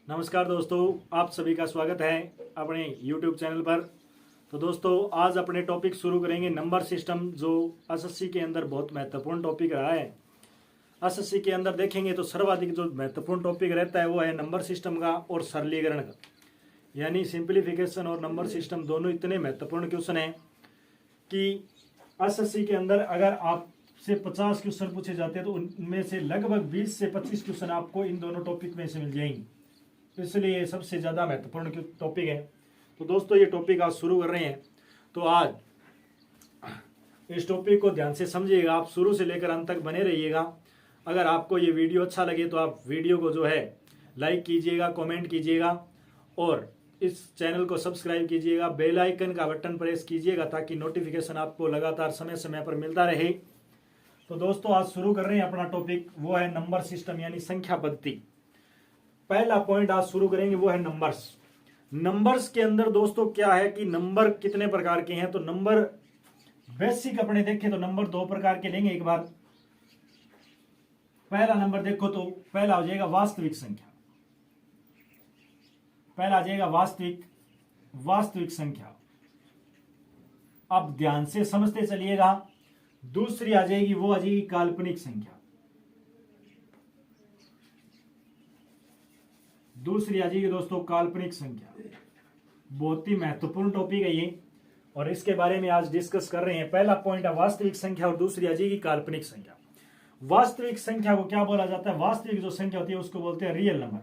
नमस्कार दोस्तों, आप सभी का स्वागत है अपने YouTube चैनल पर। तो दोस्तों, आज अपने टॉपिक शुरू करेंगे नंबर सिस्टम, जो एसएससी के अंदर बहुत महत्वपूर्ण टॉपिक रहा है। एसएससी के अंदर देखेंगे तो सर्वाधिक जो महत्वपूर्ण टॉपिक रहता है वो है नंबर सिस्टम का और सरलीकरण का, यानी सिंप्लीफिकेशन और नंबर सिस्टम दोनों इतने महत्वपूर्ण क्वेश्चन हैं कि एसएससी के अंदर अगर आपसे 50 क्वेश्चन पूछे जाते हैं तो उनमें से लगभग 20 से 25 क्वेश्चन आपको इन दोनों टॉपिक में से मिल जाएंगे, इसलिए सबसे ज़्यादा महत्वपूर्ण टॉपिक है। तो दोस्तों, ये टॉपिक आज शुरू कर रहे हैं, तो आज इस टॉपिक को ध्यान से समझिएगा, आप शुरू से लेकर अंत तक बने रहिएगा। अगर आपको ये वीडियो अच्छा लगे तो आप वीडियो को जो है लाइक कीजिएगा, कमेंट कीजिएगा और इस चैनल को सब्सक्राइब कीजिएगा, बेल आइकन का बटन प्रेस कीजिएगा ताकि नोटिफिकेशन आपको लगातार समय समय पर मिलता रहे। तो दोस्तों, आज शुरू कर रहे हैं अपना टॉपिक, वो है नंबर सिस्टम यानी संख्या पद्धति। पहला पॉइंट आज शुरू करेंगे वो है नंबर्स। नंबर्स के अंदर दोस्तों क्या है कि नंबर कितने प्रकार के हैं। तो नंबर बेसिक अपने देखें तो नंबर दो प्रकार के लेंगे एक बार। पहला नंबर देखो तो पहला हो जाएगा वास्तविक संख्या, पहला आ जाएगा वास्तविक संख्या। अब ध्यान से समझते चलिएगा। दूसरी आ जाएगी वो आ जाएगी काल्पनिक संख्या, दूसरी आ जाएगी दोस्तों काल्पनिक संख्या। बहुत ही महत्वपूर्ण टॉपिक है ये और इसके बारे में आज डिस्कस कर रहे हैं। पहला पॉइंट है वास्तविक संख्या और दूसरी आ जाएगी काल्पनिक संख्या। वास्तविक संख्या को क्या बोला जाता है? वास्तविक जो संख्या होती है उसको बोलते हैं रियल नंबर,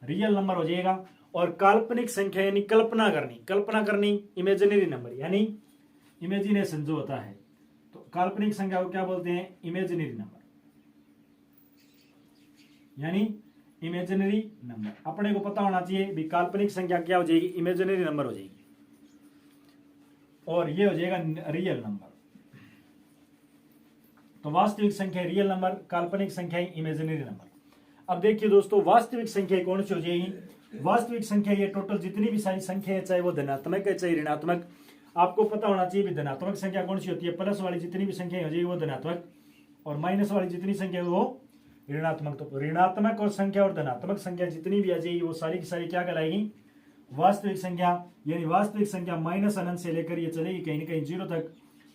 रियल नंबर हो जाएगा। और काल्पनिक संख्या यानी कल्पना करनी इमेजिनरी नंबर यानी इमेजिनेशन जो होता है। तो काल्पनिक संख्या को क्या बोलते हैं? इमेजिनरी नंबर यानी इमेजिनरी नंबर। अपने को पता होना चाहिए भी काल्पनिक संख्या क्या हो जाएगी? इमेजिनरी नंबर हो जाएगी और ये हो जाएगा रियल नंबर। तो वास्तविक संख्या रियल नंबर, काल्पनिक संख्या इमेजिनरी नंबर। अब देखिए दोस्तों, वास्तविक संख्या कौन सी हो जाएगी? वास्तविक संख्या ये टोटल जितनी भी सारी संख्या है, चाहे वो धनात्मक है चाहे ऋणात्मक। आपको पता होना चाहिए भी धनात्मक संख्या कौन सी होती है? प्लस वाली जितनी भी संख्या हो जाएगी वो धनात्मक और माइनस वाली जितनी संख्या है वो ऋणात्मक। तो ऋणात्मक और संख्या और धनात्मक संख्या जितनी भी आ जाएगी वो सारी की सारी क्या कहलाएगी? वास्तविक संख्या। यानी वास्तविक संख्या माइनस अनंत से लेकर ये चलेगी कहीं ना कहीं जीरो तक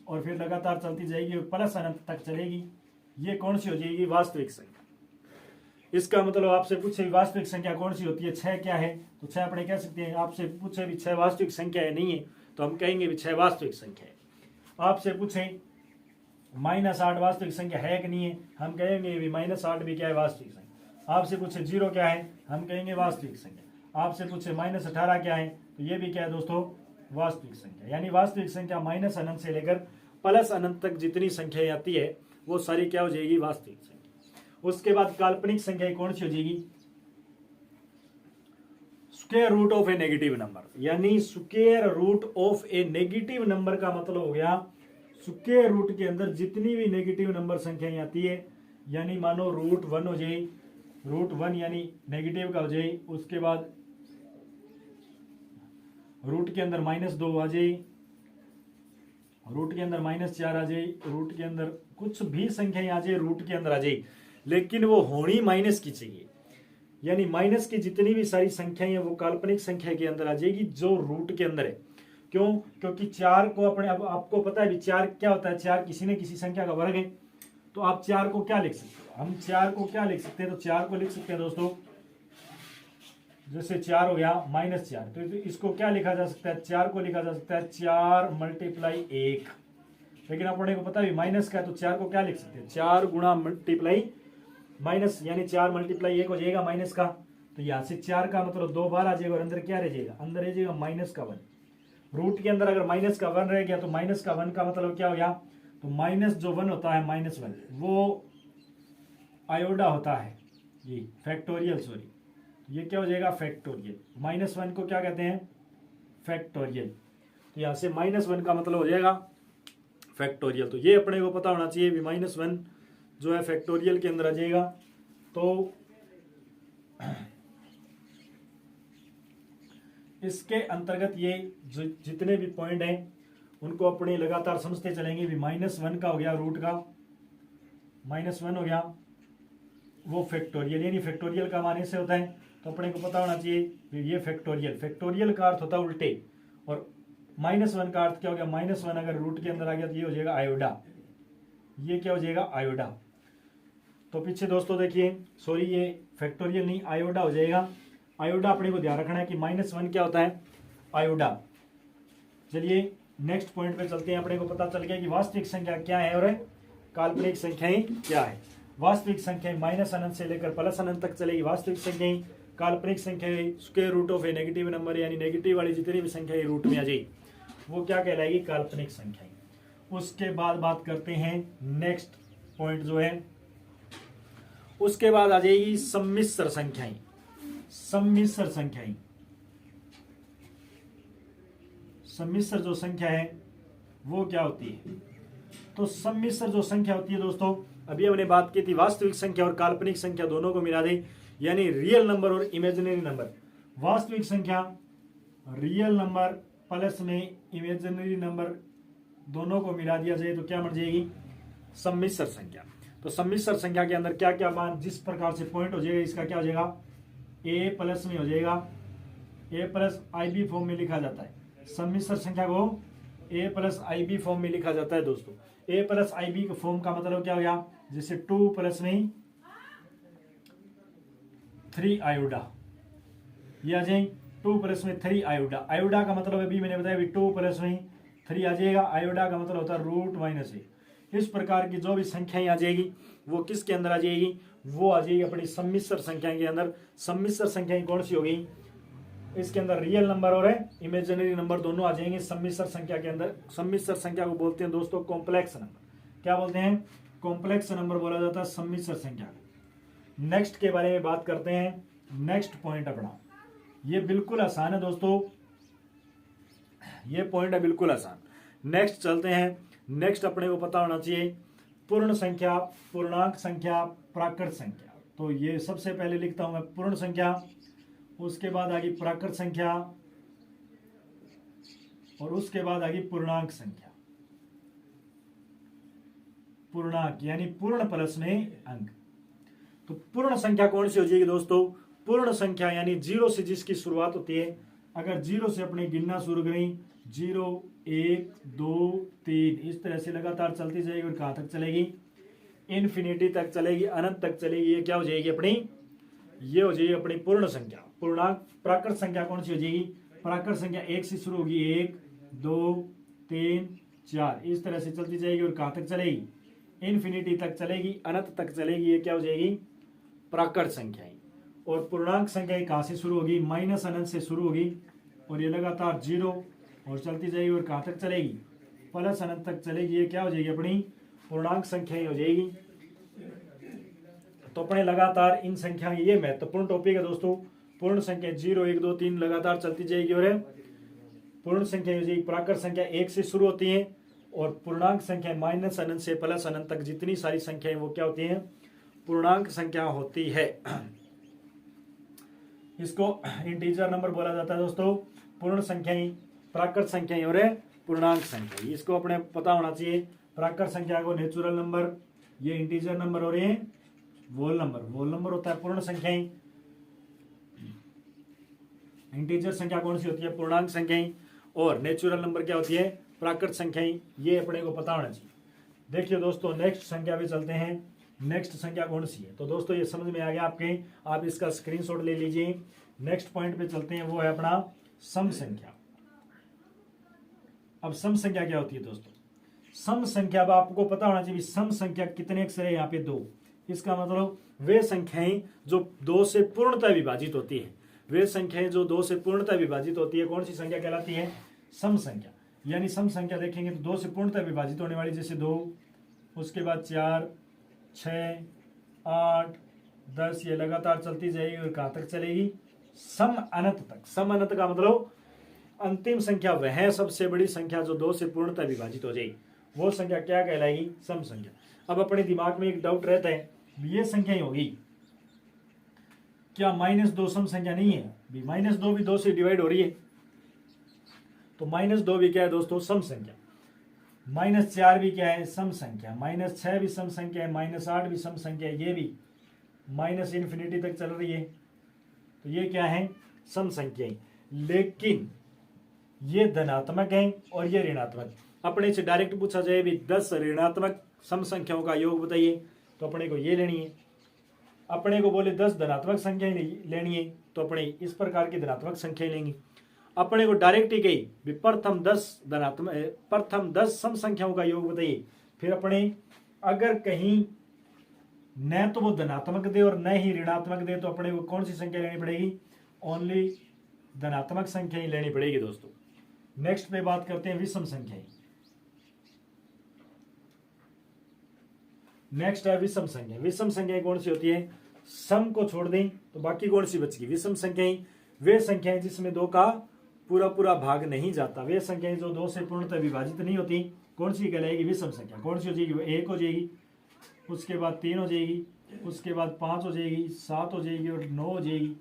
और फिर लगातार चलती जाएगी प्लस अनंत तक चलेगी। ये कौन सी हो जाएगी? वास्तविक संख्या। इसका मतलब आपसे पूछे वास्तविक संख्या कौन सी होती है? 6 क्या है? तो 6 अपने कह सकते हैं। आपसे पूछे भी 6 वास्तविक संख्या है नहीं है तो हम कहेंगे भी 6 वास्तविक संख्या है। आपसे पूछे -8 वास्तविक संख्या है कि नहीं है, हम कहेंगे भी -8 भी क्या है? वास्तविक संख्या। आपसे पूछे 0 क्या है, हम कहेंगे वास्तविक संख्या। आपसे पूछे -18 क्या है, तो ये भी क्या है दोस्तों? वास्तविक संख्या। यानी वास्तविक संख्या माइनस अनंत से लेकर प्लस अनंत तक जितनी संख्या आती है वो सारी क्या हो जाएगी? वास्तविक संख्या। उसके बाद काल्पनिक संख्या कौन सी हो जाएगी? Square root of a negative number. यानी square root of a negative number का मतलब हो गया स्क्वायर रूट के अंदर जितनी भी नेगेटिव नंबर संख्याएं आती है, यानी मानो √1 हो जाए, √1 यानी नेगेटिव का हो जाए। उसके बाद रूट के अंदर -2 आ जाए, रूट के अंदर -4 आ जाए, रूट के अंदर कुछ भी संख्याएं आ जाए, रूट के अंदर आ जाए, लेकिन वो होनी माइनस की चाहिए। यानी माइनस की जितनी भी सारी संख्याएं हैं वो काल्पनिक संख्या के अंदर आ जाएगी जो रूट के अंदर है। क्यों? क्योंकि 4 को अपने, अब आपको पता है भी 4 क्या होता है? 4 किसी न किसी संख्या का वर्ग है। तो आप 4 को क्या लिख सकते हो? हम 4 को क्या लिख सकते हैं? तो 4 को लिख सकते हैं दोस्तों, जैसे 4 हो गया -4, तो इसको क्या लिखा जा सकता है? 4 को लिखा जा सकता है 4 × 1। लेकिन अपने को पता है माइनस का, तो 4 को क्या लिख सकते हैं? 4 गुणा मल्टीप्लाई माइनस, यानी 4 × 1 हो जाएगा माइनस का। तो यहाँ से 4 का मतलब 2 बार आ जाएगा और अंदर क्या रह जाएगा? अंदर रह जाएगा -1। रूट के अंदर अगर -1 रह गया तो -1 का मतलब क्या हो गया? तो माइनस जो 1 होता है, -1 वो आयोडा होता है, ये फैक्टोरियल, सॉरी, ये क्या हो जाएगा? फैक्टोरियल। -1 को क्या कहते हैं? फैक्टोरियल। तो यहाँ से -1 का मतलब हो जाएगा फैक्टोरियल। तो ये अपने को पता होना चाहिए भी -1 जो है फैक्टोरियल के अंदर आ जाएगा। तो इसके अंतर्गत ये जितने भी पॉइंट हैं उनको अपने लगातार समझते चलेंगे भी -1 का हो गया, रूट का -1 हो गया। वो फैक्टोरियल, यानी फैक्टोरियल का मान ऐसे होता है, तो अपने को पता होना चाहिए ये फैक्टोरियल, फैक्टोरियल का अर्थ होता है उल्टे, और -1 का अर्थ क्या हो गया, -1 अगर रूट के अंदर आ गया तो ये हो जाएगा आयोडा, ये क्या हो जाएगा आयोडा। तो पीछे दोस्तों देखिए, सॉरी ये फैक्टोरियल नहीं आयोडा हो जाएगा। आयोडा अपने को ध्यान रखना है कि -1 क्या होता है, आयोडा। चलिए नेक्स्ट पॉइंट पे चलते हैं। अपने को पता चल गया कि वास्तविक संख्या क्या है और काल्पनिक संख्याएं क्या है। वास्तविक संख्याएं माइनस अनंत से लेकर प्लस अनंत तक चलेगी वास्तविक संख्याएं। काल्पनिक संख्याएं square root of a negative number, यानी नेगेटिव वाली जितनी भी संख्या रूट में आ जाएगी वो क्या कहलाएगी, काल्पनिक संख्याएं। उसके बाद बात करते हैं नेक्स्ट पॉइंट जो है, उसके बाद आ जाएगी सम्मिश्र संख्याएं। सम्मिश्र संख्याएं, सम्मिश्र जो संख्या है वो क्या होती है, तो सम्मिश्र जो संख्या होती है दोस्तों, अभी हमने बात की थी वास्तविक संख्या और काल्पनिक संख्या दोनों को मिला दे, यानी रियल नंबर और इमेजिनरी नंबर। वास्तविक संख्या रियल नंबर प्लस में इमेजिनरी नंबर दोनों को मिला दिया जाए तो क्या बन जाएगी, सम्मिश्र संख्या। तो सम्मिश्र संख्या के अंदर क्या क्या मान जिस प्रकार से पॉइंट हो जाएगा, इसका क्या हो जाएगा, ए प्लस में हो जाएगा, ए प्लस आई बी फॉर्म में लिखा जाता है। सम्मिश्र संख्या को ए प्लस आई बी फॉर्म में लिखा जाता है दोस्तों। ए प्लस आई बी फॉर्म का मतलब क्या हो गया, जैसे 2 प्लस में 3 आयोडा, ये आ जाए 2 प्लस में 3 आयोडा। आयोडा का मतलब अभी मैंने बताया 2 प्लस में 3 आ जाएगा। आयोडा का मतलब होता है रूट माइनस ए। इस प्रकार की जो भी संख्याएं आ जाएगी वो किसके अंदर आ जाएगी, वो आ जाएगी अपनी सम्मिश्र संख्याएं के अंदर। सम्मिश्र संख्याएं कौन सी होगी, इसके अंदर रियल नंबर और इमेजिनरी नंबर दोनों आ जाएंगे सम्मिश्र संख्या के अंदर। सम्मिश्र संख्या को बोलते हैं दोस्तों कॉम्प्लेक्स नंबर। क्या बोलते हैं, कॉम्प्लेक्स नंबर बोला जाता है सम्मिश्र संख्या को। नेक्स्ट के बारे में बात करते हैं। नेक्स्ट पॉइंट अपना ये बिल्कुल आसान है दोस्तों, ये पॉइंट है बिल्कुल आसान। नेक्स्ट चलते हैं। नेक्स्ट अपने को पता होना चाहिए पूर्ण संख्या, पूर्णांक संख्या, प्राकृत संख्या। तो ये सबसे पहले लिखता हूं मैं पूर्ण संख्या, उसके बाद आगे प्राकृत संख्या और उसके बाद आगे पूर्णांक संख्या। पूर्णांक यानी पूर्ण प्लस में अंक। तो पूर्ण संख्या कौन सी हो जाएगी दोस्तों, पूर्ण संख्या यानी 0 से जिसकी शुरुआत होती है। अगर 0 से अपने गिनना शुरू करें, 0 1 2 3 इस तरह से लगातार चलती जाएगी और कहां तक चलेगी, इन्फिनिटी तक चलेगी, अनंत तक चलेगी। ये क्या हो जाएगी अपनी, ये हो जाएगी अपनी पूर्ण संख्या। पूर्णांक प्राकृत संख्या कौन सी हो जाएगी, प्राकृत संख्या 1 से शुरू होगी, 1 2 3 4 इस तरह से चलती जाएगी और कहां तक चलेगी, इन्फिनिटी तक चलेगी, अनंत तक चलेगी। ये क्या हो जाएगी, प्राकृत संख्याएं। और पूर्णांक संख्या कहां से शुरू होगी, माइनस अनंत से शुरू होगी और ये लगातार 0 और चलती जाएगी और कहां तक चलेगी, प्लस अनंत तक चलेगी। ये क्या हो जाएगी अपनी पूर्णांक संख्याएं हो जाएगी। तो अपने लगातार इन संख्या, ये महत्वपूर्ण टॉपिक है दोस्तों। पूर्ण संख्या 0 1 2 3 लगातार चलती जाएगी और पूर्ण संख्या हो जाएगी प्राकृत संख्या 1 से शुरू होती है और पूर्णांक संख्या माइनस अनंत से प्लस अनंत तक जितनी सारी संख्याएं वो क्या होती हैं, पूर्णांक संख्या होती है। इसको इंटीजर नंबर बोला जाता है दोस्तों। पूर्ण संख्याएं, प्राकृत संख्याएं और पूर्णांक संख्या, इसको अपने पता होना चाहिए। प्राकृत संख्या को नेचुरल नंबर, ये इंटीजर नंबर और ये वोल नंबर। वोल नंबर होता है पूर्ण संख्याएं, इंटीजर संख्या कौन सी होती है, पूर्णांक संख्याएं, और नेचुरल नंबर क्या होती है, प्राकृत संख्याएं। ये अपने को पता होना चाहिए। देखिए दोस्तों नेक्स्ट संख्या पे चलते हैं। नेक्स्ट संख्या कौन सी है, तो दोस्तों ये समझ में आ गया आपके, आप इसका स्क्रीनशॉट ले लीजिए। नेक्स्ट पॉइंट पे चलते हैं, वो है अपना सम संख्या। अब सम संख्या क्या होती है दोस्तों, सम संख्या अब आपको पता होना चाहिए सम संख्या कितने अक्षर है, यहाँ पे 2। इसका मतलब वे संख्याएं जो 2 से पूर्णतः विभाजित होती है, वे संख्याएं जो 2 से पूर्णतः विभाजित होती है कौन सी संख्या कहलाती है, सम संख्या। यानी सम संख्या देखेंगे तो 2 से पूर्णतः विभाजित होने वाली, जैसे 2, उसके बाद 4 6 8 10 ये लगातार चलती जाएगी और कहां तक चलेगी, सम अनंत तक। सम अनंत का मतलब अंतिम संख्या वह सबसे बड़ी संख्या जो 2 से पूर्णतः विभाजित हो जाएगी, वो संख्या क्या कहलाएगी, सम संख्या। अब अपने दिमाग में एक डाउट रहता है, ये संख्या ही होगी क्या, -2 सम संख्या नहीं है, -2 भी 2 से डिवाइड हो रही है, तो -2 भी क्या है दोस्तों, सम संख्या। -4 भी क्या है, सम संख्या। -6 भी सम संख्या है, -8 भी सम संख्या है, ये भी माइनस इन्फिनिटी तक चल रही है। तो ये क्या है, सम संख्याएं, लेकिन ये धनात्मक है और ये ऋणात्मक। अपने से डायरेक्ट पूछा जाए भी 10 ऋणात्मक सम संख्याओं का योग बताइए, तो अपने को ये लेनी है। अपने को बोले 10 धनात्मक संख्याएं लेनी है, तो अपने इस प्रकार की धनात्मक संख्याएं लेंगे। अपने को डायरेक्ट ही कही भी प्रथम 10 सम संख्याओं का योग बताइए, फिर अपने अगर कहीं न तो वो धनात्मक दे और न ही ऋणात्मक दे, तो अपने को कौन सी संख्या लेनी पड़ेगी, ओनली धनात्मक संख्या ही लेनी पड़ेगी दोस्तों। नेक्स्ट पे बात करते हैं विषम संख्याएं। नेक्स्ट है विषम संख्या। विषम संख्याएं कौन सी होती है, सम को छोड़ दें तो बाकी कौन सी बचगी। विषम संख्याएं वे संख्याएं जिसमें 2 का पूरा पूरा भाग नहीं जाता, वे संख्याएं जो 2 से पूर्णतः विभाजित नहीं होती, कौन सी कहलाएगी, विषम संख्या। कौन सी हो जाएगी, 1 हो जाएगी, उसके बाद 3 हो जाएगी, उसके बाद 5 हो जाएगी, 7 हो जाएगी और 9 हो जाएगी।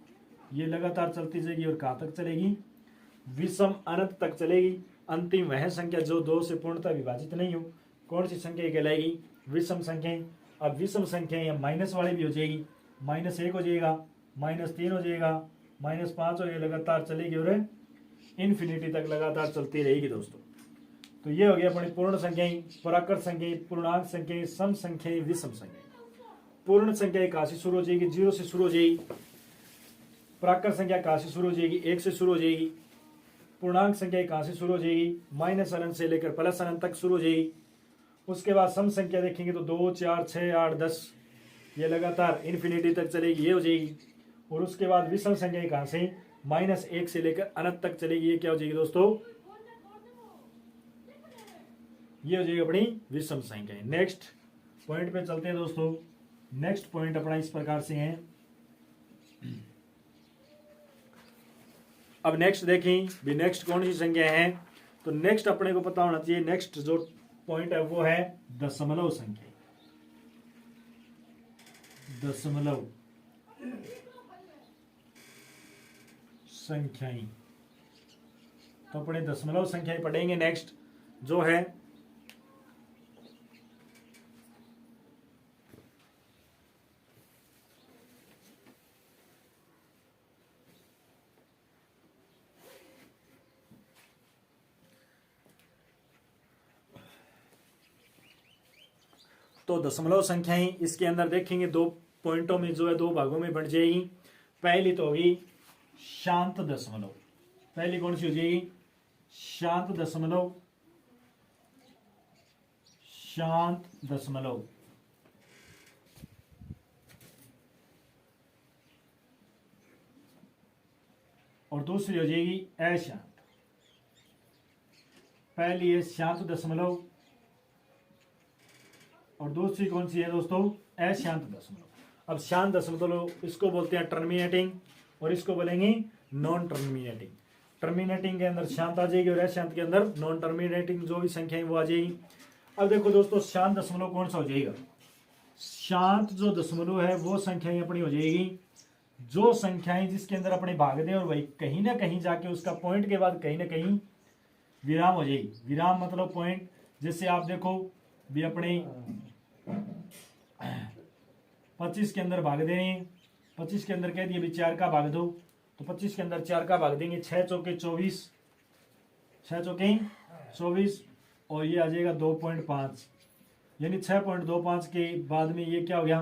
ये लगातार चलती जाएगी और कहाँ तक चलेगी, विषम अनंत तक चलेगी। अंतिम वह संख्या जो 2 से पूर्णतः विभाजित नहीं हो, कौन सी संख्या कहलाएगी, विषम संख्याएं। अब विषम संख्याएं माइनस वाली भी हो जाएगी, -1 हो जाएगा, -3 हो जाएगा, -5 हो जाएगा, लगातार चलेगी और इन्फिनिटी तक लगातार चलती रहेगी दोस्तों। तो ये हो गया अपनी पूर्ण संख्याएं, प्राकृत संख्याएं, पूर्णांक संख्याएं, सम संख्याएं, विषम संख्याएं। पूर्ण संख्या कहाँ से शुरू हो जाएगी, 0 से शुरू हो जाएगी। प्राकृत संख्या कहाँ से शुरू हो जाएगी, 1 से शुरू हो जाएगी। पूर्णांक संख्या कहाँ से शुरू हो जाएगी, माइनस अनंत से लेकर प्लस अनंत तक शुरू हो जाएगी। उसके बाद सम संख्या देखेंगे तो 2, 4, 6, 8, 10 ये लगातार इन्फिनिटी तक चलेगी, ये हो जाएगी। और उसके बाद विषम संख्या कहाँ से, -1 से लेकर अनंत तक चलेगी, ये क्या हो जाएगी दोस्तों, ये हो जाएगी अपनी विषम संख्या। नेक्स्ट पॉइंट पे चलते हैं दोस्तों। नेक्स्ट पॉइंट अपना इस प्रकार से है। अब नेक्स्ट देखें भी नेक्स्ट कौन सी संख्या है, तो नेक्स्ट अपने को पता होना चाहिए। नेक्स्ट जो पॉइंट है वो है दशमलव संख्या। दशमलव संख्याएं, तो अपने दशमलव संख्याएं पढ़ेंगे। नेक्स्ट जो है तो दशमलव संख्याएं इसके अंदर देखेंगे 2 पॉइंटों में जो है 2 भागों में बंट जाएगी। पहली तो होगी शांत दशमलव। पहली कौन सी हो जाएगी, शांत दशमलव। शांत दशमलव और दूसरी हो जाएगी अशांत। पहली है शांत दशमलव और दूसरी कौन सी है दोस्तों, अशांत दशमलव। अब शांत दशमलव इसको बोलते हैं टर्मिनेटिंग और इसको बोलेंगे नॉन टर्मिनेटिंग। टर्मिनेटिंग के अंदर शांत आ जाएगी और अशांत के अंदर नॉन टर्मिनेटिंग जो भी संख्या है वो आ जाएगी। अब देखो दोस्तों शांत दशमलव कौन सा हो जाएगा, शांत जो दशमलव है वो संख्याएं अपनी हो जाएगी जो संख्याएं जिसके अंदर अपने भाग दे और वही कहीं ना कहीं जाके उसका पॉइंट के बाद कहीं ना कहीं विराम हो जाएगी। विराम मतलब पॉइंट। जैसे आप देखो भी अपने 25 के अंदर भाग देने, 25 के अंदर कह दिए भी 4 का भाग दो, तो 25 के अंदर 4 का भाग देंगे, 6 चौके 24, 6 चौके 24 और ये आ जाएगा 2.5, यानी 6.25 के बाद में ये क्या हो गया,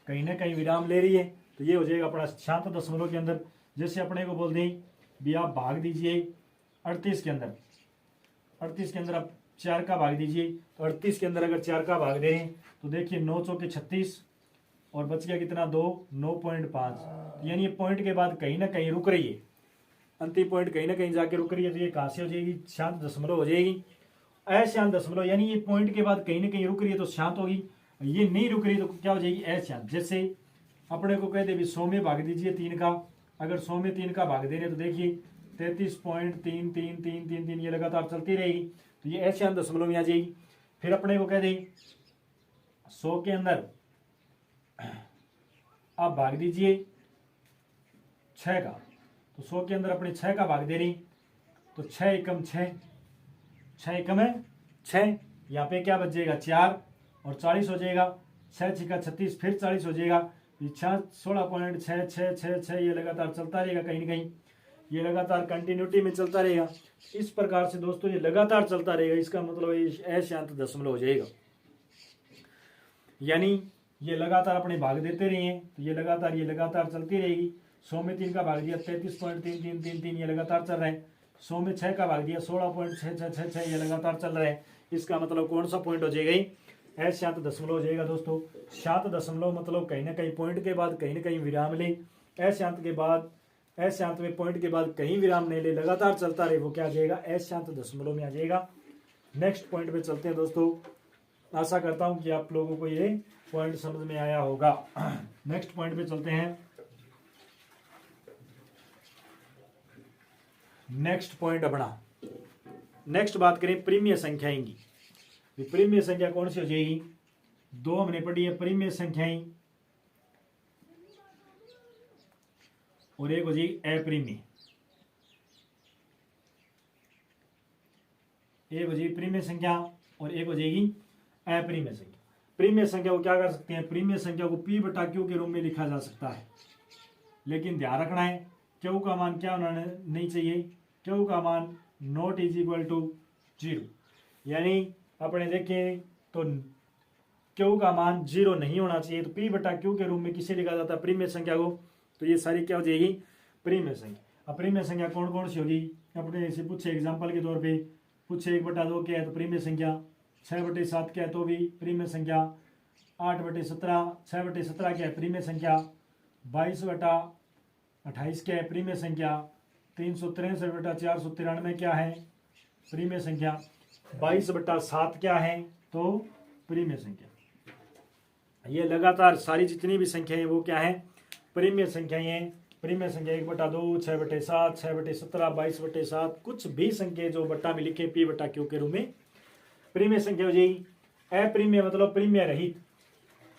कहीं ना कहीं विराम ले रही है। तो ये हो जाएगा अपना शांत दशमलव के अंदर। जैसे अपने को बोल दें भी आप भाग दीजिए 38 के अंदर, 38 के अंदर आप 4 का भाग दीजिए, तो 38 के अंदर अगर 4 का भाग दे रहे हैं तो देखिए 9 चौके 36 और बच गया कितना 2, 9.5, यानी ये पॉइंट के बाद कहीं ना कहीं रुक रही है, अंतिम पॉइंट कहीं ना कहीं जाके रुक रही है। तो ये कहाँ से हो जाएगी, शांत दशमलव हो जाएगी। अशांत दशमलव यानी ये पॉइंट के बाद कहीं ना कहीं रुक रही है तो शांत होगी, ये नहीं रुक रही तो क्या हो जाएगी, अशांत। जैसे अपने को कह दे भी 100 में भाग दीजिए 3 का, अगर 100 में 3 का भाग दे रहे तो देखिए 33.3333 ये लगातार चलती रहेगी, तो ये अशांत दशमलव में आ जाएगी। फिर अपने को कह दें 100 के अंदर आप भाग दीजिए 6 का, तो 100 के अंदर अपने 6 का भाग दे रही, तो 6 एकम 6, 6 एकम है 6, यहाँ पे क्या बच जाएगा 4 और 40 हो जाएगा, 6 6 36 फिर 40 हो जाएगा, 16.6666 ये लगातार चलता रहेगा, कहीं ना कहीं ये लगातार कंटिन्यूटी में चलता रहेगा। इस प्रकार से दोस्तों ये लगातार चलता रहेगा, इसका मतलब ये अशांत दशमलव हो जाएगा। यानी ये लगातार अपने भाग देते रहे हैं तो ये लगातार चलती रहेगी। 100 में 3 का भाग दिया 33.3333, ये लगातार चल रहा है। 100 में 6 का भाग दिया 16.6666, ये लगातार चल रहा है। इसका मतलब कौन सा पॉइंट हो जाएगा? अशांत दशमलव हो जाएगा दोस्तों। शांत दशमलव मतलब कहीं ना कहीं पॉइंट के बाद कहीं ना कहीं विराम ले, अशांत के बाद अशांत में पॉइंट के बाद कहीं विराम नहीं ले, लगातार चलता रहे, वो क्या आ जाएगा? अशांत दशमलव में आ जाएगा। नेक्स्ट पॉइंट पे चलते हैं दोस्तों। आशा करता हूं कि आप लोगों को ये पॉइंट समझ में आया होगा। नेक्स्ट पॉइंट पे चलते हैं। नेक्स्ट पॉइंट अपना, नेक्स्ट बात करें प्रीमिय संख्याएं की। प्रीमिय संख्या कौन सी हो जाएगी? 2 हमने पढ़ी है प्रीमिय संख्याएं, और एक हो जाएगी अप्रीमिय। एक हो जाएगी प्रीमिय संख्या और एक हो जाएगी अप्रीमिय संख्या। प्रीमिय संख्या को क्या कर सकते हैं? प्रीमिय संख्या को P बटा Q के रूप में लिखा जा सकता है, लेकिन ध्यान रखना है Q का मान क्या होना नहीं चाहिए? Q का मान नॉट इज इक्वल टू 0। यानी अपने देखें तो Q का मान 0 नहीं होना चाहिए। तो P बटा Q के रूप में किसे लिखा जाता है? प्रीमिय संख्या को। तो ये सारी क्या हो जाएगी? प्रीमिय संख्या। अब प्रीमिय संख्या कौन कौन सी होगी? अपने ऐसे पूछे एग्जाम्पल के तौर पे पूछे 1/2 क्या है तो प्रीमिय संख्या, 6/7 क्या है तो भी प्रीमिय संख्या, 8/17 6/17 क्या है प्रीमिय संख्या, 22/28 क्या है प्रीमिय संख्या, 363/493 क्या है प्रीमिय संख्या, 22/7 क्या है तो प्रीमिय संख्या। ये लगातार सारी जितनी भी संख्याएं वो क्या है? प्रीमिय संख्याएं हैं। प्रीमिय संख्या 1/2 6/7 6/17 22/7, कुछ भी संख्या जो बट्टा में लिखे P बटा Q के रूप में प्रीमिय संख्या हो जाएगी। अप्रीमिय मतलब प्रीमिय रहित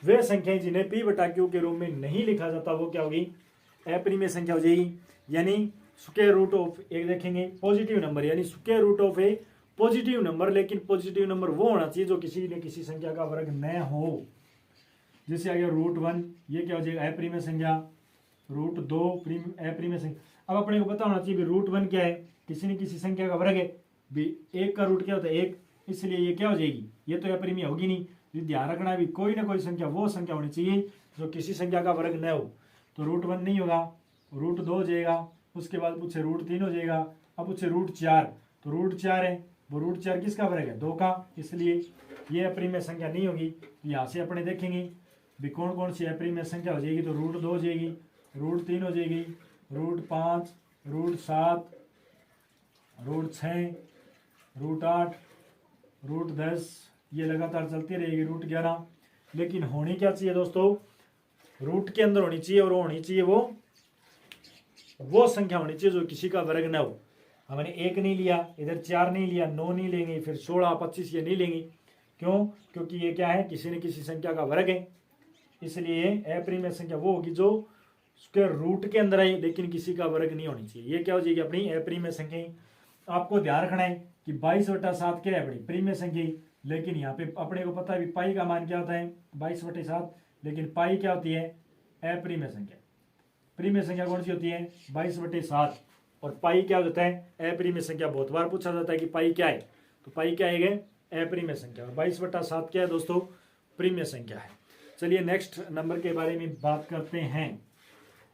वे संख्याएं जिन्हें P बटा Q के रूप में नहीं लिखा जाता वो क्या होगी? अप्रीमिय संख्या हो जाएगी। यानी स्क्वायर रूट ऑफ एक देखेंगे पॉजिटिव नंबर, यानी square root of a positive number, लेकिन पॉजिटिव नंबर वो होना चाहिए जो किसी न किसी संख्या का वर्ग न हो। जैसे आ गया √1, ये क्या हो जाएगा? अप्रीमिय संख्या। √2 अप्रीमिय संख्या। अब अपने को पता होना चाहिए √1 क्या है? किसी न किसी संख्या का वर्ग है। एक का रूट क्या होता है? 1, इसलिए ये क्या हो जाएगी? ये तो अप्रीमिय होगी नहीं। ध्यान रखना भी कोई ना कोई संख्या वो संख्या होनी चाहिए जो किसी संख्या का वर्ग न हो। तो √1 नहीं होगा, √2 हो जाएगा। उसके बाद पूछे √3 हो जाएगा। अब पूछे √4, तो √4 है, वो √4 किसका वर्ग है? 2 का, इसलिए ये अप्रीमिय संख्या नहीं होगी। यहाँ से अपने देखेंगे भी कौन कौन सी अप्रीमिय संख्या हो जाएगी। तो √2 हो जाएगी, √3 हो जाएगी, √5 √7 √6 √8 √10, ये लगातार चलती रहेगी। √11, लेकिन होनी क्या चाहिए दोस्तों? रूट के अंदर होनी चाहिए, और वो होनी चाहिए वो संख्या होनी चाहिए जो किसी का वर्ग न हो। हमने 1 नहीं लिया, इधर 4 नहीं लिया, 9 नहीं लेंगे, फिर 16 25 ये नहीं लेंगे। क्यों? क्योंकि ये क्या है? किसी न किसी संख्या का वर्ग है, इसलिए अप्रीमिय संख्या वो होगी जो उसके रूट के अंदर है लेकिन किसी का वर्ग नहीं होनी चाहिए। ये क्या हो जाएगी? अपनी अप्रीमिय संख्या। आपको ध्यान रखना है कि 22/7 क्या है? अपनी प्रीमिय संख्या। लेकिन यहाँ पे अपने को पता है भी पाई का मान क्या होता है? 22/7, लेकिन पाई क्या होती है? अप्रीमिय संख्या। प्रीमिय संख्या कौन सी होती है? 22/7, और पाई क्या होता है? अप्रीमिय संख्या। बहुत बार पूछा जाता है कि पाई क्या है, तो पाई क्या है? अप्रीमिय संख्या। 22/7 क्या है दोस्तों? प्रीमिय संख्या है। चलिए नेक्स्ट नंबर के बारे में बात करते हैं।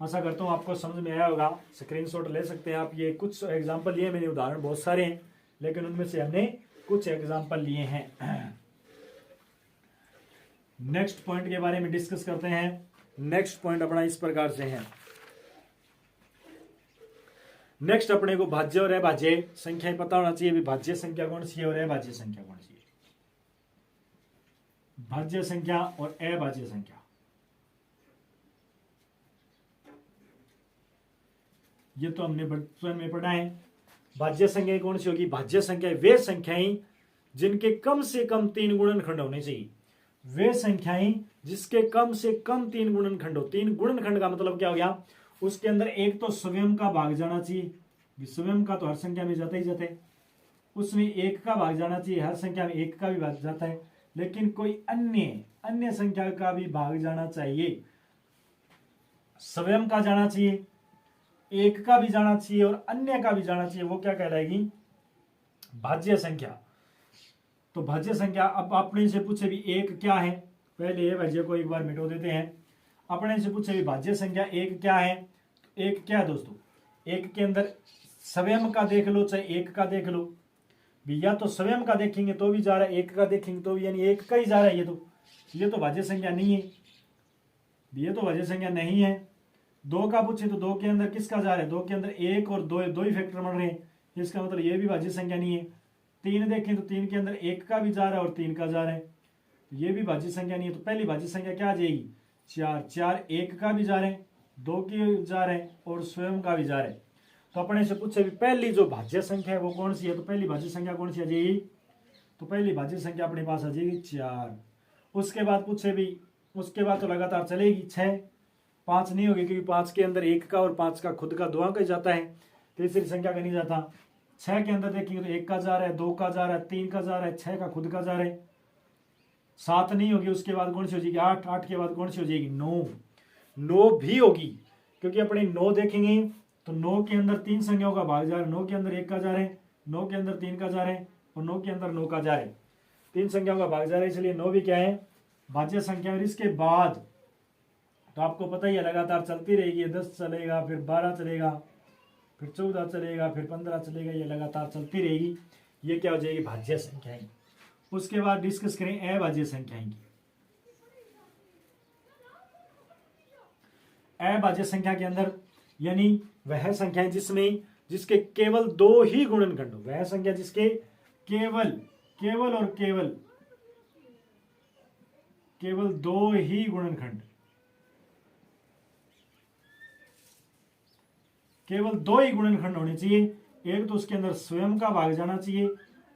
आशा करता हूँ आपको समझ में आया होगा। स्क्रीनशॉट ले सकते हैं आप। ये कुछ एग्जाम्पल लिए मैंने, उदाहरण बहुत सारे हैं लेकिन उनमें से हमने कुछ एग्जाम्पल लिए हैं। नेक्स्ट पॉइंट के बारे में डिस्कस करते हैं। नेक्स्ट पॉइंट अपना इस प्रकार से है। नेक्स्ट अपने को भाज्य और अभाज्य संख्याएं पता होना चाहिए। भाज्य संख्या कौन सी है और अभाज्य संख्या कौन सी है? भाज्य संख्या और अभाज्य संख्या, ये तो हमने बचपन में पढ़ा है। भाज्य संख्याएं कौन सी होगी? भाज्य संख्याएं वे संख्याएं जिनके कम से कम 3 गुणनखंड होने चाहिए। वे संख्याएं जिसके कम से कम 3 गुणनखंड हो। 3 गुणनखंड का मतलब क्या हो गया? उसके अंदर एक तो स्वयं का भाग जाना चाहिए। स्वयं का तो हर संख्या में जाता ही जाता है। उसमें 1 का भाग जाना चाहिए, हर संख्या में 1 का भी भाग जाता है। लेकिन कोई अन्य संख्या का भी भाग जाना चाहिए। स्वयं का जाना चाहिए, एक का भी जाना चाहिए और अन्य का भी जाना चाहिए, वो क्या कहलाएगी? भाज्य संख्या। तो भाज्य संख्या, अब आपने से पूछे भी एक क्या है, पहले ये भाज्य को एक बार मिटो देते हैं। अपने से पूछे भी भाज्य संख्या एक क्या है, तो एक क्या है दोस्तों? एक के अंदर स्वयं का देख लो चाहे एक का देख लो, भी या तो स्वयं का देखेंगे तो भी जा रहा है, एक का देखेंगे तो भी, यानी एक का ही जा रहा है। ये तो भाज्य संख्या नहीं है, ये तो भाज्य संख्या नहीं है। दो का पूछे तो दो के अंदर किसका जा रहा है? दो के अंदर एक और दो, दो ही फैक्टर बन रहे हैं, इसका मतलब ये भी भाज्य संख्या नहीं है। तीन देखें तो तीन के अंदर एक का भी जा रहा है और तीन का जा रहा है, ये भी भाज्य संख्या नहीं है। तो पहली भाज्य संख्या क्या आ जाएगी? चार। चार एक का भी जा रहे हैं, दो के जा रहे हैं और स्वयं का भी जा रहे हैं। तो अपने से पूछे भी पहली जो भाज्य संख्या है वो कौन सी है, तो पहली भाज्य संख्या कौन सी आ जाएगी? तो पहली भाज्य संख्या अपने पास आ जाएगी 4। उसके बाद पूछे भी, उसके बाद तो लगातार चलेगी 6, 5 नहीं होगी क्योंकि 5 के अंदर एक का और 5 का खुद का, दो का ही जाता है, तीसरी संख्या का नहीं जाता। 6 के अंदर देखेंगे तो एक का जा रहा है, दो का जा रहा है, तीन का जा रहा है, 6 का खुद का जा रहा है। 7 नहीं होगी, उसके बाद कौन सी हो जाएगी? 8। 8 के बाद कौन सी हो जाएगी? 9। 9 भी होगी क्योंकि अपने 9 देखेंगे तो 9 के अंदर 3 संख्याओं का भाग जा रहा है, 9 के अंदर एक का जा रहे हैं, 9 के अंदर 3 का जा रहे हैं और 9 के अंदर 9 का जा रहे हैं, 3 संख्याओं का भाग जा रहा है, इसलिए 9 भी क्या है? भाज्य संख्या। और इसके बाद तो आपको पता ही है लगातार चलती रहेगी, 10 चलेगा, फिर 12 चलेगा, फिर 14 चलेगा, फिर 15 चलेगा, ये लगातार चलती रहेगी। ये क्या हो जाएगी? भाज्य संख्याएं। उसके बाद डिस्कस करें अभाज्य संख्याएं की। अभाज्य संख्या के अंदर यानी वह संख्याएं जिसके केवल 2 ही गुणनखंड हो, वह संख्या जिसके केवल और केवल 2 ही गुणनखंड, केवल 2 ही गुणनखंड होने चाहिए। एक तो उसके अंदर स्वयं का भाग जाना चाहिए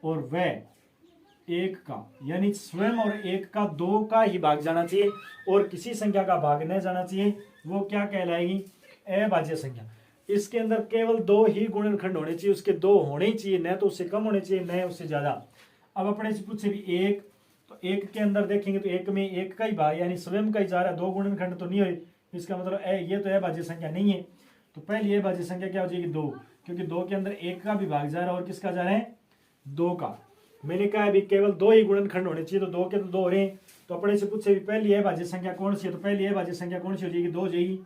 और वह एक का, यानी स्वयं और एक का 2 का ही भाग जाना चाहिए और किसी संख्या का भाग न जाना चाहिए, वो क्या कहलाएगी? अभाज्य संख्या। इसके अंदर केवल 2 ही गुणनखंड होने चाहिए, उसके 2 होने ही चाहिए, न तो उससे कम होने चाहिए न उससे ज्यादा। अब अपने से पूछे भी एक, तो एक के अंदर देखेंगे तो एक में एक का ही भाग यानी स्वयं का ही जा रहा है, 2 गुणनखंड तो नहीं हुए, इसका मतलब ये तो अभाज्य संख्या नहीं है। तो पहली अभाज्य संख्या क्या हो जाएगी? 2, क्योंकि 2 के अंदर एक का भी भाग जा रहा है और किसका जा रहा है? 2 का। मैंने कहा अभी केवल 2 ही गुणनखंड होने चाहिए, तो 2 के तो 2 हो रहे हैं। तो अपने से पूछे भी पहली अभाज्य संख्या कौन सी है, तो पहली अभाज्य संख्या कौन सी हो जाएगी? 2 हो जाएगी,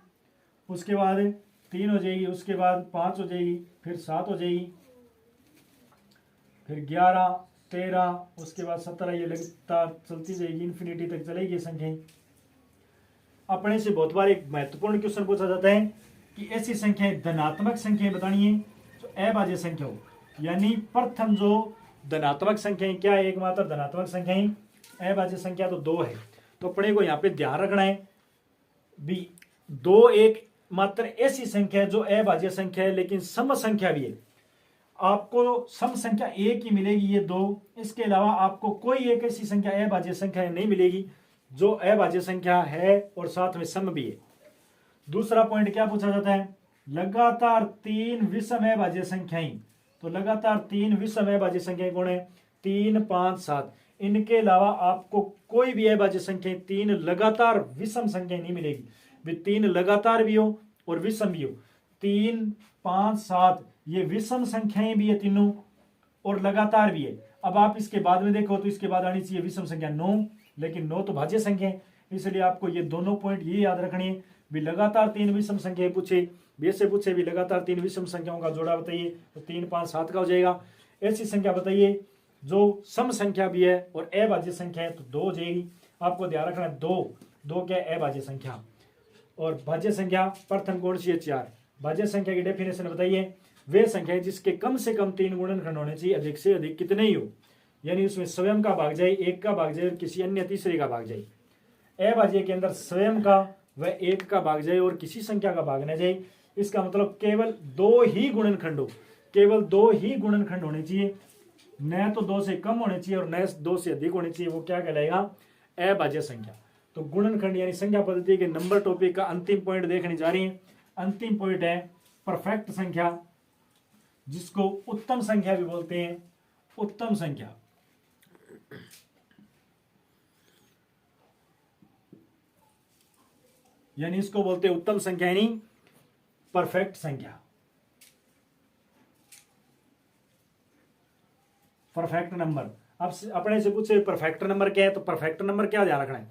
उसके बाद 3 हो जाएगी, उसके बाद 5 हो जाएगी, फिर 7 हो जाएगी, फिर 11, 13, उसके बाद 17, ये लगातार चलती जाएगी, इन्फिनिटी तक चलेगी संख्याएं। अपने से बहुत बार एक महत्वपूर्ण क्वेश्चन पूछा जाता है कि ऐसी संख्याएं धनात्मक संख्याएं बतानी है जो अभाज्य संख्या हो, यानी प्रथम जो धनात्मक संख्याएं क्या है? एकमात्र धनात्मक संख्याएं अभाज्य संख्या तो 2 है। तो अपने को यहाँ पे ध्यान रखना है भी 2 एक मात्र ऐसी संख्या है जो अभाज्य संख्या है लेकिन सम संख्या भी है। आपको सम संख्या एक ही मिलेगी, ये 2, इसके अलावा आपको कोई एक ऐसी संख्या अभाज्य संख्या नहीं मिलेगी जो अभाज्य संख्या है और साथ में सम भी है। दूसरा पॉइंट क्या पूछा जाता है? लगातार 3 विषम अभाज्य संख्याएं। तो लगातार 3 विषम अभाज्य संख्याएं कौन है? 3, 5, 7। इनके अलावा आपको कोई भी अभाज्य संख्या 3 लगातार विषम संख्या नहीं मिलेगी, वे 3 लगातार भी हो और विषम भी हो। 3, 5, 7 ये विषम संख्याएं भी है तीनों और लगातार भी है। अब आप इसके बाद में देखो तो इसके बाद आनी चाहिए विषम संख्या 9, लेकिन 9 तो भाज्य संख्या है, इसलिए आपको ये दोनों पॉइंट ये याद रखने हैं भी लगातार 3 विषम संख्या पूछे, वैसे पूछे भी लगातार 3 विषम संख्याओं का जोड़ा बताइए, तो 3, 5, 7 का हो जाएगा। ऐसी संख्या बताइए जो सम संख्या भी है और अभाज्य संख्या है, तो 2 हो जाएगी। आपको ध्यान रखना है 2 क्या है? अभाज्य संख्या। और भाज्य संख्या प्रथम कौन सी है? 4। भाज्य संख्या की डेफिनेशन बताइए? वे संख्या जिसके कम से कम 3 गुणनखंड होने चाहिए, अधिक से अधिक कितने ही हो, यानी उसमें स्वयं का भाग जाए, एक का भाग जाए और किसी अन्य तीसरे का भाग जाए। अभाज्य के अंदर स्वयं का व एक का भाग जाए और किसी संख्या का भाग न जाए, इसका मतलब केवल 2 ही गुणनखंड हो, केवल 2 ही गुणनखंड होने चाहिए, न तो 2 से कम होने चाहिए और न 2 से अधिक होने चाहिए, वो क्या कहलाएगा? अभाज्य संख्या। तो गुणनखंड यानी संख्या पद्धति के नंबर टॉपिक का अंतिम पॉइंट देखने जा रही है। अंतिम पॉइंट है परफेक्ट संख्या, जिसको उत्तम संख्या भी बोलते हैं। उत्तम संख्या यानी इसको बोलते हैं उत्तम संख्या यानी परफेक्ट संख्या। Perfect number. अब अपने से पूछे परफेक्ट नंबर क्या है, तो परफेक्ट नंबर क्या ध्यान रखना है,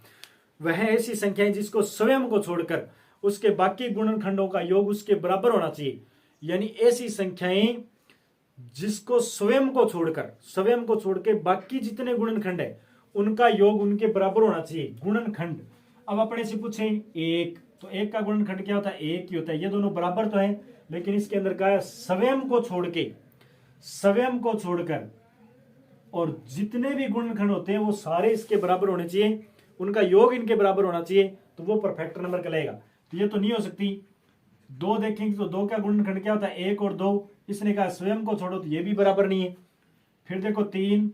वह ऐसी संख्या है जिसको स्वयं को छोड़कर उसके बाकी गुणनखंडों का योग उसके बराबर होना चाहिए। यानी ऐसी संख्याएं जिसको स्वयं को छोड़ के बाकी जितने गुणनखंड है उनका योग उनके बराबर होना चाहिए, गुणनखंड। अब अपने से पूछे एक, तो एक का गुणनखंड क्या होता है, एक ही होता है। ये दोनों बराबर तो है, लेकिन इसके अंदर क्या है, स्वयं को छोड़कर और जितने भी गुणनखंड होते हैं वो सारे इसके बराबर होने चाहिए, उनका योग इनके बराबर होना चाहिए, तो वो परफेक्ट नंबर कहलाएगा। तो ये तो नहीं हो सकती। दो देखेंगे तो दो का गुणनखंड क्या होता है, एक और दो। इसने कहा स्वयं को छोड़ो, तो ये भी बराबर नहीं है। फिर देखो तीन,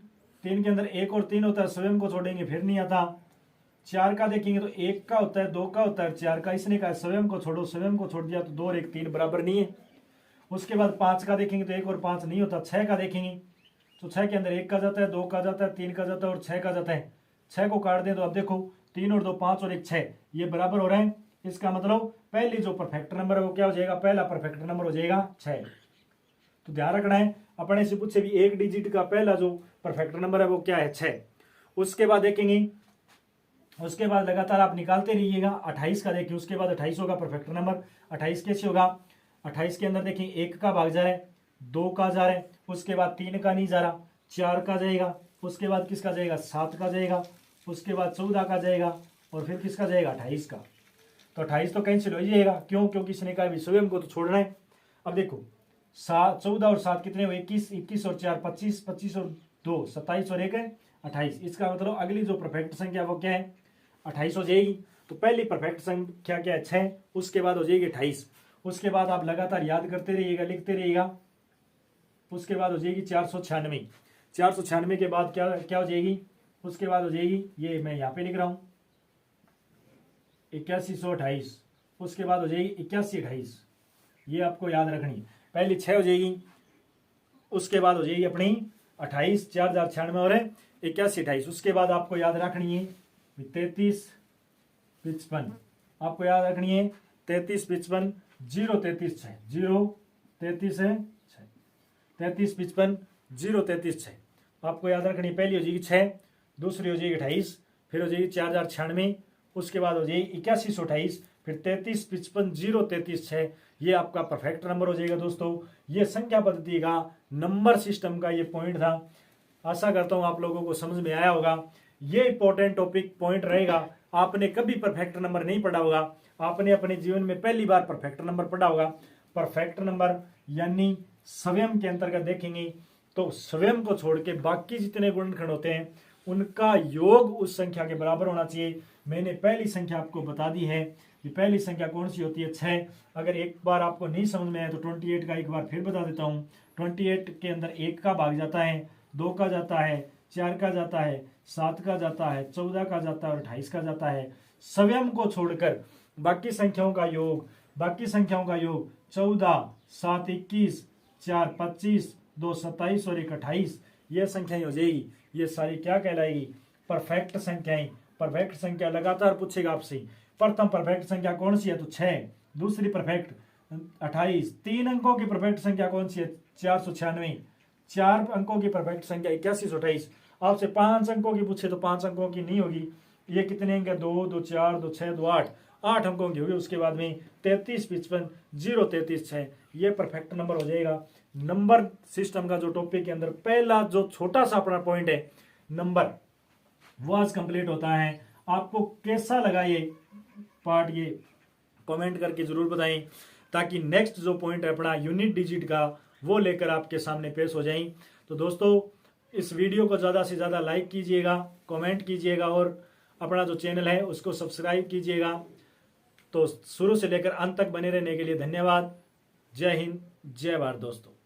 तीन के अंदर एक और तीन होता है, स्वयं को छोड़ेंगे फिर नहीं आता। चार का देखेंगे तो एक का होता है, दो का होता है, चार का। इसने कहा स्वयं को छोड़ो, स्वयं को छोड़ दिया तो दो और एक तीन बराबर नहीं है। उसके बाद पांच का देखेंगे तो एक और पांच नहीं होता। छह का देखेंगे तो छह के अंदर एक का जाता है, दो का जाता है, तीन का जाता है और छह का जाता है। छह को काट दें तो अब देखो तीन और दो पांच और एक छह, ये बराबर हो रहे हैं। इसका मतलब पहली जो परफेक्ट नंबर है वो क्या हो जाएगा, पहला परफेक्ट नंबर हो जाएगा 6। तो ध्यान रखना है, अपने से पूछे भी एक डिजिट का पहला जो परफेक्ट नंबर है वो क्या है, 6। उसके बाद देखेंगे, उसके बाद लगातार आप निकालते रहिएगा। 28 का देखिए, उसके बाद 28 होगा परफेक्ट नंबर। 28 कैसे होगा, 28 के अंदर देखिए एक का भाग जा रहा है, दो का जा रहा है, उसके बाद तीन का नहीं जा रहा, चार का जाएगा, उसके बाद किसका जाएगा, 7 का जाएगा, उसके बाद 14 का जाएगा और फिर किसका जाएगा, 28 का। तो 28 तो कैंसिल हो जाएगा, क्यों, क्योंकि इसने कहा भी स्वयं को तो छोड़ना है। अब देखो 14 और 7 कितने हुए, 21, 21 और 4 25, 25 और 2 27 और 1 है 28। इसका मतलब अगली जो परफेक्ट संख्या वो क्या है, 28 हो जाएगी। तो पहली परफेक्ट संख्या क्या है, 6, उसके बाद हो जाएगी 28। उसके बाद आप लगातार याद करते रहिएगा, लिखते रहिएगा। उसके बाद हो जाएगी 496। 496 के बाद क्या क्या हो जाएगी, उसके बाद हो जाएगी, ये मैं यहाँ पे लिख रहा हूँ 8128। उसके बाद हो जाएगी 8128, ये आपको याद रखनी है। पहली 6 हो जाएगी, उसके बाद हो जाएगी अपनी 28, 4096 और 8128। उसके बाद आपको याद रखनी है 3355, आपको याद रखनी है 3355, 033 6, 033 है 6, 3355 033 6 आपको याद रखनी। पहली हो जाएगी 6, दूसरी हो जाएगी 28, फिर हो जाएगी 4096, उसके बाद हो जाएगी 8128, फिर 3355 033 6, ये आपका परफेक्ट नंबर हो जाएगा। दोस्तों ये संख्या पद्धति का नंबर सिस्टम का ये पॉइंट था। आशा करता हूं आप लोगों को समझ में आया होगा। ये इंपॉर्टेंट टॉपिक पॉइंट रहेगा। आपने कभी परफेक्ट नंबर नहीं पढ़ा होगा, आपने अपने जीवन में पहली बार परफेक्ट नंबर पढ़ा होगा। परफेक्ट नंबर यानी स्वयं के अंतर्गत देखेंगे तो स्वयं को छोड़ के बाकी जितने गुणनखंड होते हैं उनका योग उस संख्या के बराबर होना चाहिए। मैंने पहली संख्या आपको बता दी है, ये पहली संख्या कौन सी होती है, 6। अगर एक बार आपको नहीं समझ में आए तो 28 का एक बार फिर बता देता हूँ। 28 के अंदर एक का भाग जाता है, दो का जाता है, 4 का जाता है, 7 का जाता है, 14 का जाता है और 28 का जाता है। स्वयं को छोड़कर बाकी संख्याओं का योग 14, 7 21, 4 25, 2 27 और 1 28, ये संख्याएं हो जाएगी। ये सारी क्या कहलाएगी, परफेक्ट संख्याएं। परफेक्ट संख्या लगातार पूछेगा आपसे, प्रथम परफेक्ट संख्या कौन सी है, तो 6। दूसरी परफेक्ट 28। 3 अंकों की परफेक्ट संख्या कौन सी है, 496। 4 अंकों की परफेक्ट संख्या 8128। आपसे 5 अंकों की पूछे तो 5 अंकों की नहीं होगी। ये कितने अंक है, 2 2 4 2 6 2 8, 8 अंकों की होगी। उसके बाद में 33 55 033 6, ये परफेक्ट नंबर हो जाएगा। नंबर सिस्टम का जो टॉपिक के अंदर पहला जो छोटा सा अपना पॉइंट है नंबर, वो आज कंप्लीट होता है। आपको कैसा लगा ये पार्ट, ये कमेंट करके जरूर बताएं, ताकि नेक्स्ट जो पॉइंट है अपना यूनिट डिजिट का वो लेकर आपके सामने पेश हो जाएं। तो दोस्तों इस वीडियो को ज़्यादा से ज़्यादा लाइक कीजिएगा, कमेंट कीजिएगा और अपना जो चैनल है उसको सब्सक्राइब कीजिएगा। तो शुरू से लेकर अंत तक बने रहने के लिए धन्यवाद। जय हिंद, जय भारत दोस्तों।